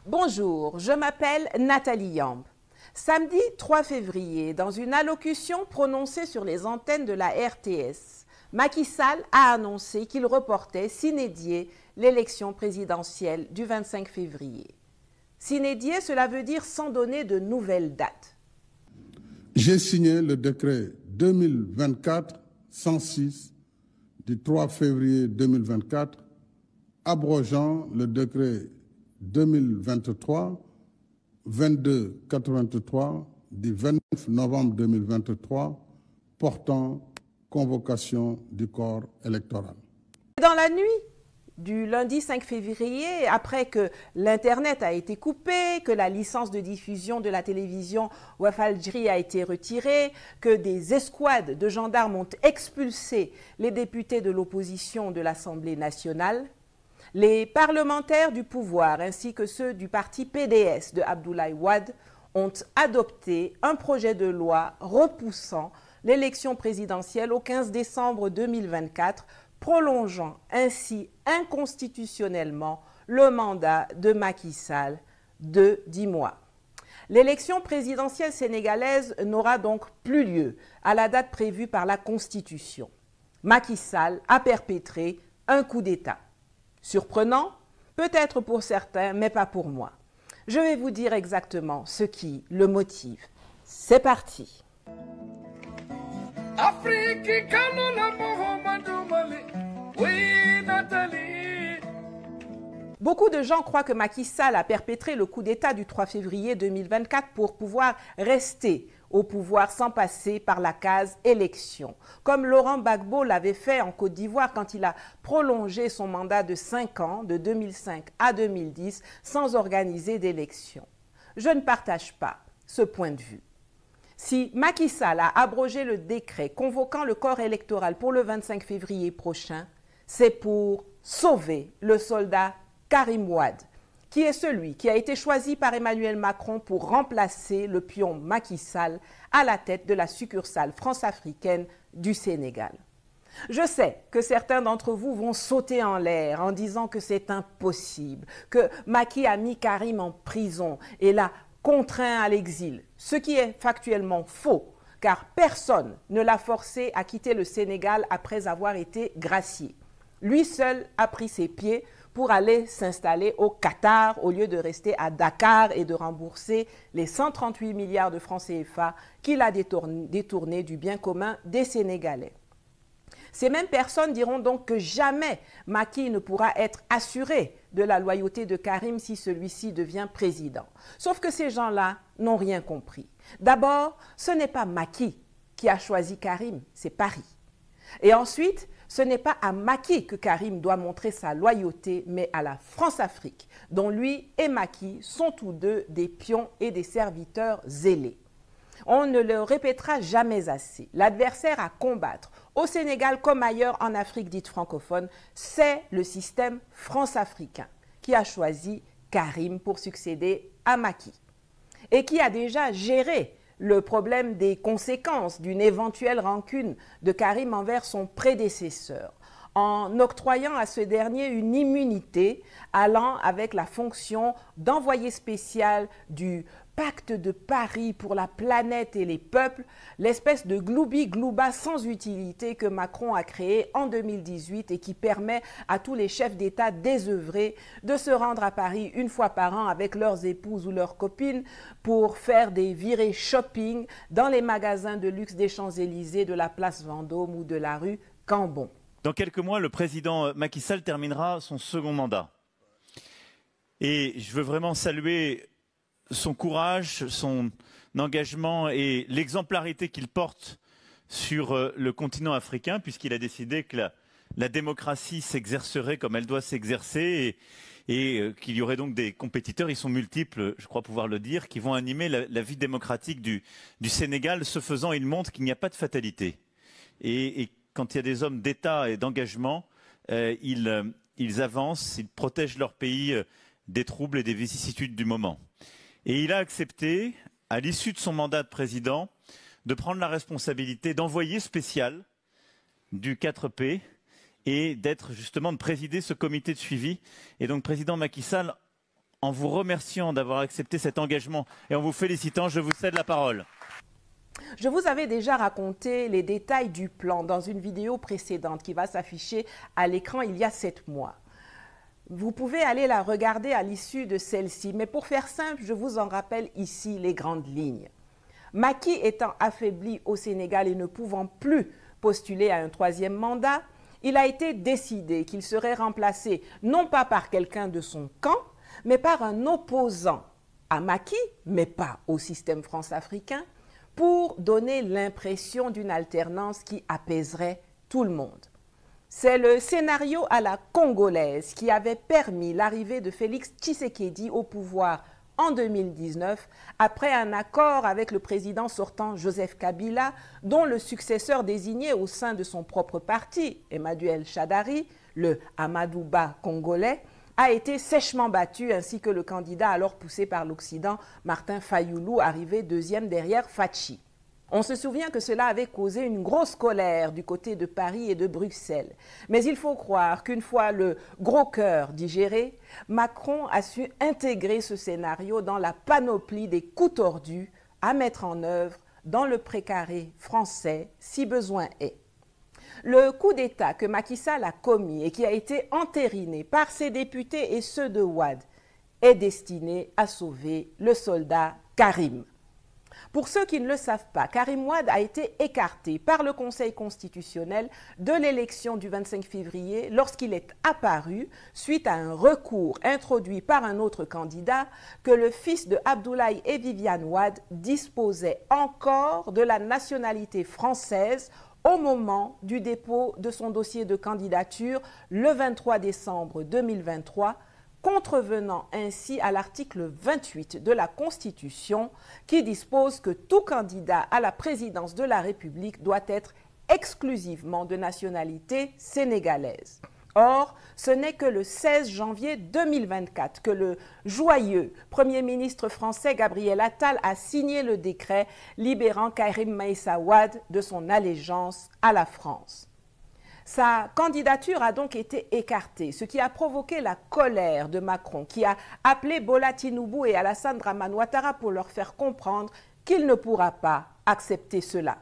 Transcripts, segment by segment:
Bonjour, je m'appelle Nathalie Yamb. Samedi 3 février, dans une allocution prononcée sur les antennes de la RTS, Macky Sall a annoncé qu'il reportait sine die l'élection présidentielle du 25 février. Sine die, cela veut dire sans donner de nouvelles dates. J'ai signé le décret 2024-106 du 3 février 2024, abrogeant le décret 2023-2283 du 29 novembre 2023 portant convocation du corps électoral. Dans la nuit du lundi 5 février, après que l'Internet a été coupé, que la licence de diffusion de la télévision Walfadjri a été retirée, que des escouades de gendarmes ont expulsé les députés de l'opposition de l'Assemblée nationale, les parlementaires du pouvoir ainsi que ceux du parti PDS de Abdoulaye Wade ont adopté un projet de loi repoussant l'élection présidentielle au 15 décembre 2024, prolongeant ainsi inconstitutionnellement le mandat de Macky Sall de 10 mois. L'élection présidentielle sénégalaise n'aura donc plus lieu à la date prévue par la Constitution. Macky Sall a perpétré un coup d'État. Surprenant, peut-être pour certains, mais pas pour moi. Je vais vous dire exactement ce qui le motive. C'est parti. Beaucoup de gens croient que Macky Sall a perpétré le coup d'État du 3 février 2024 pour pouvoir rester au pouvoir sans passer par la case élection, comme Laurent Gbagbo l'avait fait en Côte d'Ivoire quand il a prolongé son mandat de 5 ans, de 2005 à 2010, sans organiser d'élection. Je ne partage pas ce point de vue. Si Macky Sall a abrogé le décret convoquant le corps électoral pour le 25 février prochain, c'est pour sauver le soldat Karim Wade, qui est celui qui a été choisi par Emmanuel Macron pour remplacer le pion Macky Sall à la tête de la succursale France-africaine du Sénégal. Je sais que certains d'entre vous vont sauter en l'air en disant que c'est impossible, que Macky a mis Karim en prison et l'a contraint à l'exil, ce qui est factuellement faux, car personne ne l'a forcé à quitter le Sénégal après avoir été gracié. Lui seul a pris ses pieds pour aller s'installer au Qatar au lieu de rester à Dakar et de rembourser les 138 milliards de francs CFA qu'il a détournés du bien commun des Sénégalais. Ces mêmes personnes diront donc que jamais Macky ne pourra être assuré de la loyauté de Karim si celui-ci devient président. Sauf que ces gens-là n'ont rien compris. D'abord, ce n'est pas Macky qui a choisi Karim, c'est Paris. Et ensuite, ce n'est pas à Macky que Karim doit montrer sa loyauté, mais à la France-Afrique, dont lui et Macky sont tous deux des pions et des serviteurs zélés. On ne le répétera jamais assez. L'adversaire à combattre, au Sénégal comme ailleurs en Afrique dite francophone, c'est le système france-africain qui a choisi Karim pour succéder à Macky et qui a déjà géré le problème des conséquences d'une éventuelle rancune de Karim envers son prédécesseur, en octroyant à ce dernier une immunité allant avec la fonction d'envoyé spécial du Pacte de Paris pour la planète et les peuples, l'espèce de gloubi-glouba sans utilité que Macron a créé en 2018 et qui permet à tous les chefs d'État désœuvrés de se rendre à Paris une fois par an avec leurs épouses ou leurs copines pour faire des virées shopping dans les magasins de luxe des Champs-Élysées, de la place Vendôme ou de la rue Cambon. Dans quelques mois, le président Macky Sall terminera son second mandat. Et je veux vraiment saluer son courage, son engagement et l'exemplarité qu'il porte sur le continent africain, puisqu'il a décidé que la démocratie s'exercerait comme elle doit s'exercer et qu'il y aurait donc des compétiteurs, ils sont multiples, je crois pouvoir le dire, qui vont animer la vie démocratique du Sénégal. Ce faisant, il montre qu'il n'y a pas de fatalité. Et quand il y a des hommes d'État et d'engagement, ils avancent, ils protègent leur pays des troubles et des vicissitudes du moment. Et il a accepté, à l'issue de son mandat de président, de prendre la responsabilité d'envoyé spécial du 4P et d'être justement de présider ce comité de suivi. Et donc, président Macky Sall, en vous remerciant d'avoir accepté cet engagement et en vous félicitant, je vous cède la parole. Je vous avais déjà raconté les détails du plan dans une vidéo précédente qui va s'afficher à l'écran il y a 7 mois. Vous pouvez aller la regarder à l'issue de celle-ci, mais pour faire simple, je vous en rappelle ici les grandes lignes. Macky étant affaibli au Sénégal et ne pouvant plus postuler à un 3e mandat, il a été décidé qu'il serait remplacé non pas par quelqu'un de son camp, mais par un opposant à Macky, mais pas au système france-africain, pour donner l'impression d'une alternance qui apaiserait tout le monde. C'est le scénario à la congolaise qui avait permis l'arrivée de Félix Tshisekedi au pouvoir en 2019, après un accord avec le président sortant Joseph Kabila, dont le successeur désigné au sein de son propre parti, Emmanuel Shadari, le Amadouba congolais, a été sèchement battu, ainsi que le candidat alors poussé par l'Occident, Martin Fayoulou, arrivé 2e derrière Fachi. On se souvient que cela avait causé une grosse colère du côté de Paris et de Bruxelles. Mais il faut croire qu'une fois le gros cœur digéré, Macron a su intégrer ce scénario dans la panoplie des coups tordus à mettre en œuvre dans le précaré français, si besoin est. Le coup d'État que Macky Sall a commis et qui a été entériné par ses députés et ceux de Wade est destiné à sauver le soldat Karim. Pour ceux qui ne le savent pas, Karim Wade a été écarté par le Conseil constitutionnel de l'élection du 25 février lorsqu'il est apparu, suite à un recours introduit par un autre candidat, que le fils de Abdoulaye et Viviane Wade disposait encore de la nationalité française au moment du dépôt de son dossier de candidature le 23 décembre 2023, contrevenant ainsi à l'article 28 de la Constitution qui dispose que tout candidat à la présidence de la République doit être exclusivement de nationalité sénégalaise. Or, ce n'est que le 16 janvier 2024 que le joyeux Premier ministre français Gabriel Attal a signé le décret libérant Karim Meïssa Wade de son allégeance à la France. Sa candidature a donc été écartée, ce qui a provoqué la colère de Macron, qui a appelé Bola Tinubu et Alassane Dramane Ouattara pour leur faire comprendre qu'il ne pourra pas accepter cela.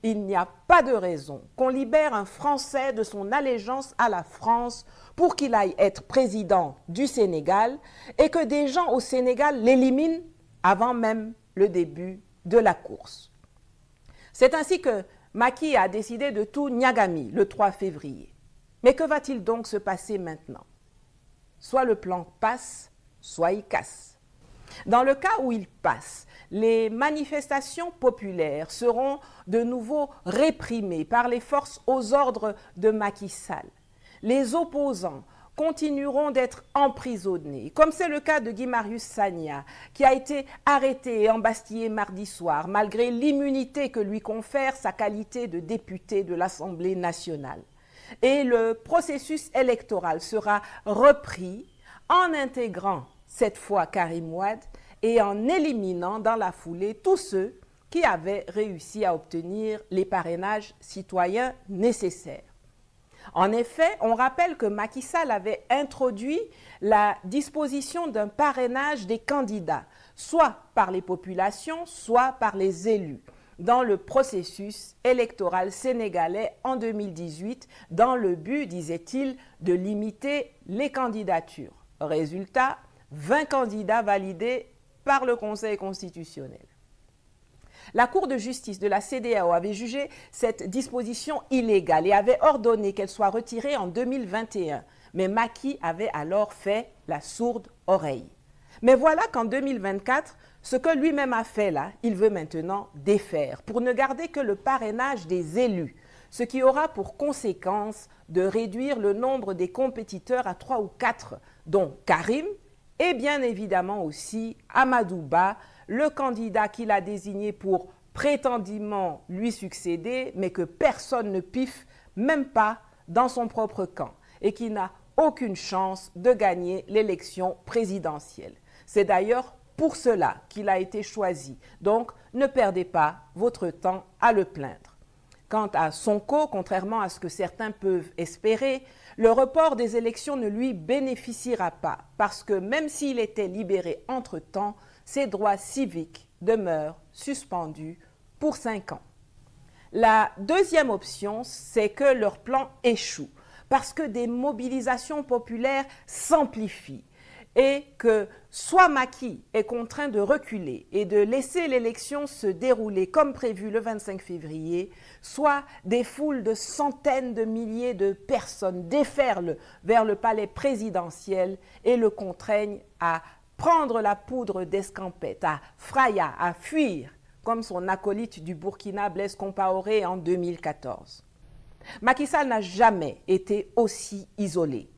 Il n'y a pas de raison qu'on libère un Français de son allégeance à la France pour qu'il aille être président du Sénégal et que des gens au Sénégal l'éliminent avant même le début de la course. C'est ainsi que Macky a décidé de tout Niagami le 3 février. Mais que va-t-il donc se passer maintenant? Soit le plan passe, soit il casse. Dans le cas où il passe, les manifestations populaires seront de nouveau réprimées par les forces aux ordres de Macky Sall. Les opposants continueront d'être emprisonnés, comme c'est le cas de Guy Marius Sagna, qui a été arrêté et embastillé mardi soir, malgré l'immunité que lui confère sa qualité de député de l'Assemblée nationale. Et le processus électoral sera repris en intégrant cette fois Karim Wade et en éliminant dans la foulée tous ceux qui avaient réussi à obtenir les parrainages citoyens nécessaires. En effet, on rappelle que Macky Sall avait introduit la disposition d'un parrainage des candidats, soit par les populations, soit par les élus, dans le processus électoral sénégalais en 2018, dans le but, disait-il, de limiter les candidatures. Résultat, 20 candidats validés par le Conseil constitutionnel. La Cour de justice de la CEDEAO avait jugé cette disposition illégale et avait ordonné qu'elle soit retirée en 2021. Mais Macky avait alors fait la sourde oreille. Mais voilà qu'en 2024, ce que lui-même a fait là, il veut maintenant défaire pour ne garder que le parrainage des élus, ce qui aura pour conséquence de réduire le nombre des compétiteurs à 3 ou 4, dont Karim et bien évidemment aussi Amadouba, le candidat qu'il a désigné pour prétendument lui succéder, mais que personne ne piffe, même pas dans son propre camp, et qui n'a aucune chance de gagner l'élection présidentielle. C'est d'ailleurs pour cela qu'il a été choisi. Donc, ne perdez pas votre temps à le plaindre. Quant à Sonko, contrairement à ce que certains peuvent espérer, le report des élections ne lui bénéficiera pas parce que même s'il était libéré entre-temps, ses droits civiques demeurent suspendus pour 5 ans. La deuxième option, c'est que leur plan échoue parce que des mobilisations populaires s'amplifient et que soit Macky est contraint de reculer et de laisser l'élection se dérouler comme prévu le 25 février, soit des foules de centaines de milliers de personnes déferlent vers le palais présidentiel et le contraignent à prendre la poudre d'escampette, à fraya, à fuir, comme son acolyte du Burkina Blaise Compaoré en 2014. Macky Sall n'a jamais été aussi isolé.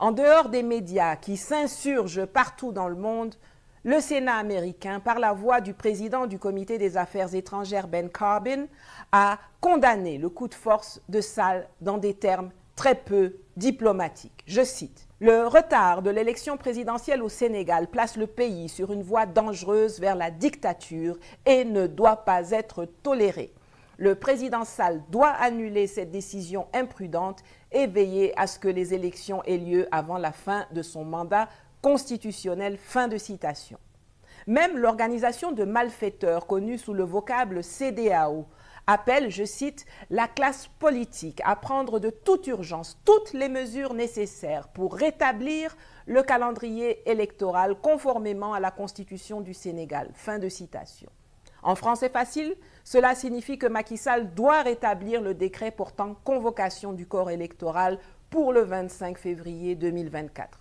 En dehors des médias qui s'insurgent partout dans le monde, le Sénat américain, par la voix du président du Comité des Affaires étrangères Ben Carbon, a condamné le coup de force de Sall dans des termes très peu diplomatiques. Je cite: « Le retard de l'élection présidentielle au Sénégal place le pays sur une voie dangereuse vers la dictature et ne doit pas être toléré. Le président Sall doit annuler cette décision imprudente et veiller à ce que les élections aient lieu avant la fin de son mandat constitutionnel. » Fin de citation. Même l'organisation de malfaiteurs connue sous le vocable CEDEAO appelle, je cite, « la classe politique à prendre de toute urgence toutes les mesures nécessaires pour rétablir le calendrier électoral conformément à la Constitution du Sénégal. » Fin de citation. En français facile, cela signifie que Macky Sall doit rétablir le décret portant convocation du corps électoral pour le 25 février 2024.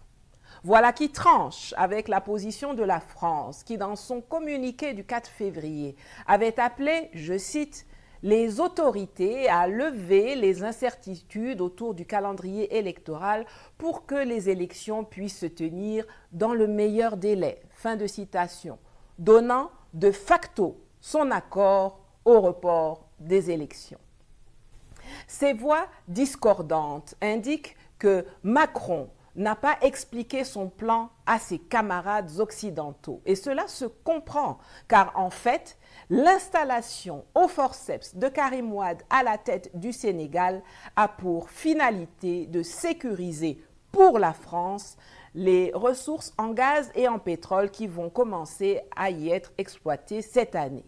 Voilà qui tranche avec la position de la France, qui dans son communiqué du 4 février avait appelé, je cite, « les autorités à lever les incertitudes autour du calendrier électoral pour que les élections puissent se tenir dans le meilleur délai. » Fin de citation, donnant de facto son accord au report des élections. Ces voix discordantes indiquent que Macron n'a pas expliqué son plan à ses camarades occidentaux. Et cela se comprend, car en fait, l'installation au forceps de Karim Wade à la tête du Sénégal a pour finalité de sécuriser pour la France les ressources en gaz et en pétrole qui vont commencer à y être exploitées cette année.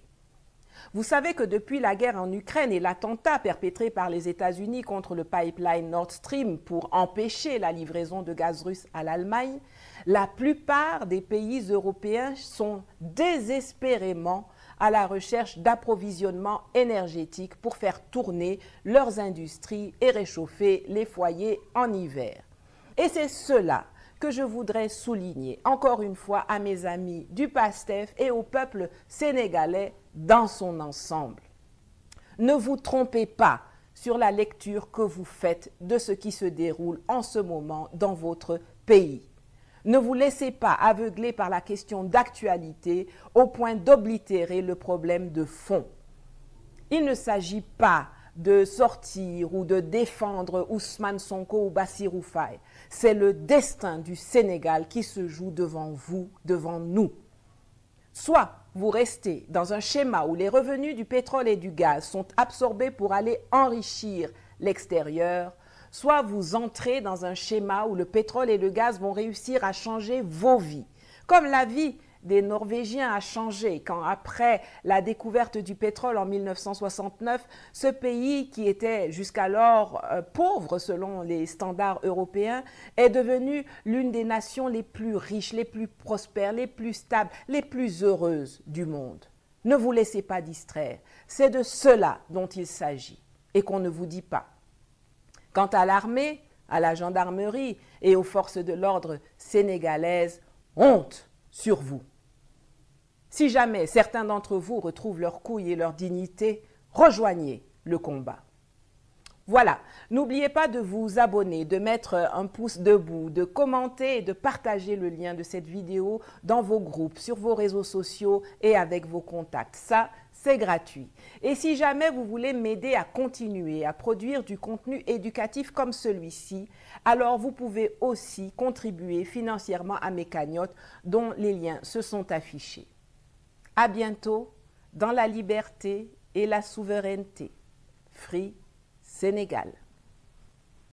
Vous savez que depuis la guerre en Ukraine et l'attentat perpétré par les États-Unis contre le pipeline Nord Stream pour empêcher la livraison de gaz russe à l'Allemagne, la plupart des pays européens sont désespérément à la recherche d'approvisionnement énergétique pour faire tourner leurs industries et réchauffer les foyers en hiver. Et c'est cela que je voudrais souligner encore une fois à mes amis du PASTEF et au peuple sénégalais dans son ensemble. Ne vous trompez pas sur la lecture que vous faites de ce qui se déroule en ce moment dans votre pays. Ne vous laissez pas aveugler par la question d'actualité au point d'oblitérer le problème de fond. Il ne s'agit pas de sortir ou de défendre Ousmane Sonko ou Bassirou Faye. C'est le destin du Sénégal qui se joue devant vous, devant nous. Soit vous restez dans un schéma où les revenus du pétrole et du gaz sont absorbés pour aller enrichir l'extérieur, soit vous entrez dans un schéma où le pétrole et le gaz vont réussir à changer vos vies, comme la vie des Norvégiens a changé quand, après la découverte du pétrole en 1969, ce pays qui était jusqu'alors pauvre selon les standards européens est devenu l'une des nations les plus riches, les plus prospères, les plus stables, les plus heureuses du monde. Ne vous laissez pas distraire, c'est de cela dont il s'agit et qu'on ne vous dit pas. Quant à l'armée, à la gendarmerie et aux forces de l'ordre sénégalaises, honte sur vous. Si jamais certains d'entre vous retrouvent leur couille et leur dignité, rejoignez le combat. Voilà, n'oubliez pas de vous abonner, de mettre un pouce debout, de commenter et de partager le lien de cette vidéo dans vos groupes, sur vos réseaux sociaux et avec vos contacts. Ça, c'est gratuit. Et si jamais vous voulez m'aider à continuer à produire du contenu éducatif comme celui-ci, alors vous pouvez aussi contribuer financièrement à mes cagnottes dont les liens se sont affichés. À bientôt dans la liberté et la souveraineté. Free Sénégal.